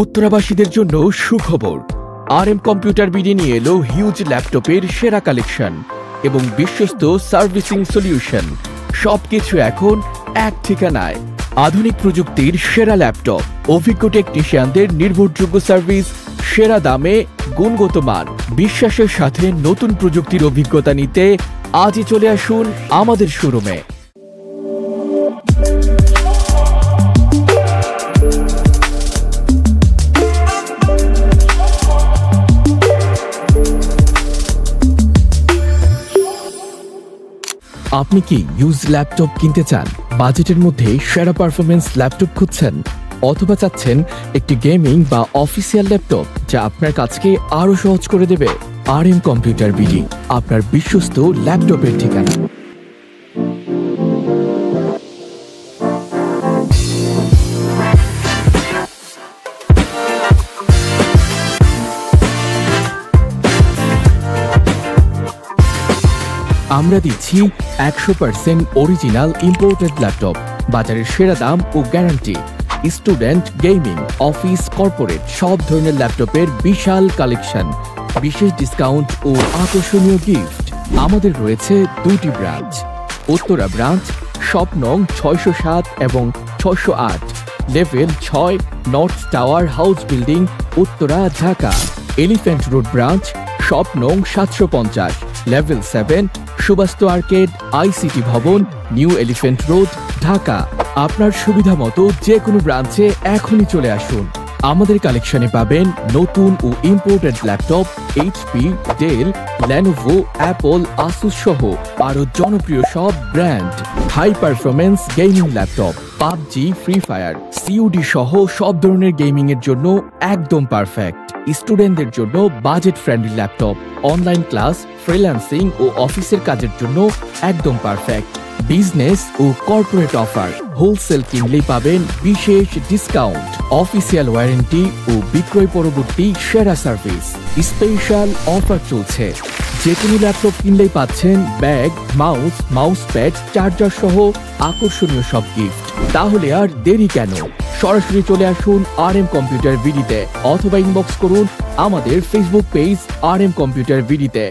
উত্তরাবাসীদের জন্য সুখবর। RM computer BD নিয়ে এলো হিউজ ল্যাপটপের সেরা কালেকশন এবং বিশ্বস্ত সার্ভিসিং সলিউশন। সবকিছু এখন এক ঠিকানায়। আধুনিক প্রযুক্তির সেরা ল্যাপটপ, অভিজ্ঞ টেকনিশিয়ানদের নির্ভরযোগ্য সার্ভিস, সেরা দামে গুণগত মান, বিশ্বাসের সাথে নতুন প্রযুক্তির অভিজ্ঞতা নিতে আজই চলে আসুন আমাদের শোরুমে। আপনি কি ইউজ ল্যাপটপ কিনতে চান? বাজেটের মধ্যে সেরা পারফরমেন্স ল্যাপটপ খুঁজছেন, অথবা চাচ্ছেন একটি গেমিং বা অফিসিয়াল ল্যাপটপ যা আপনার কাজকে আরো সহজ করে দেবে? RM কম্পিউটার বিডি আপনার বিশ্বস্ত ল্যাপটপের ঠিকানা। আমরা দিচ্ছি 100% অরিজিনাল ইম্পোর্টেড ল্যাপটপ, বাজারের সেরা দাম ও guarantee. Student, gaming, office, corporate সব ধরনের ল্যাপটপের বিশাল কালেকশন, বিশেষ ডিসকাউন্ট ও আকর্ষণীয় গিফট। আমাদের রয়েছে দুটি ব্রাঞ্চ, উত্তরা ব্রাঞ্চ শপ নং 607 এবং 608, level 6, north tower house building, Uttara, Dhaka. Elephant road branch shop নং 750, লেভেল 7, সুবাস্তু আর্কেড, ICT ভবন, নিউ এলিফ্যান্ট রোড, ঢাকা। আপনার সুবিধা মতো যে কোনো ব্রাঞ্চে এখনই চলে আসুন। আমাদের কালেকশনে পাবেন নতুন ও imported laptop, HP, Dell, Lenovo, Apple, Asus সহ আরো জনপ্রিয় সব brand. High performance gaming laptop, PUBG, Free Fire, COD সহ সব ধরনের গেমিং এর জন্য একদম পারফেক্ট। স্টুডেন্টদের জন্য budget friendly laptop, online class, freelancing ও অফিসের কাজের জন্য একদম পারফেক্ট। বিজনেস ও কর্পোরেট অফার, হোলসেল কিনলেই পাবেন বিশেষ ডিসকাউন্ট, অফিসিয়াল ওয়ারেন্টি ও বিক্রয় পরবর্তী সেরা সার্ভিস। স্পেশাল অফার চলছে, যে কোনো ল্যাপটপ কিনলেই পাচ্ছেন ব্যাগ, মাউস প্যাড, চার্জার সহ আকর্ষণীয় সব গিফট। তাহলে আর দেরি কেন? সরাসরি চলে আসুন RM কম্পিউটার বিডিতে, অথবা ইনবক্স করুন আমাদের ফেসবুক পেজ RM কম্পিউটার বিডিতে।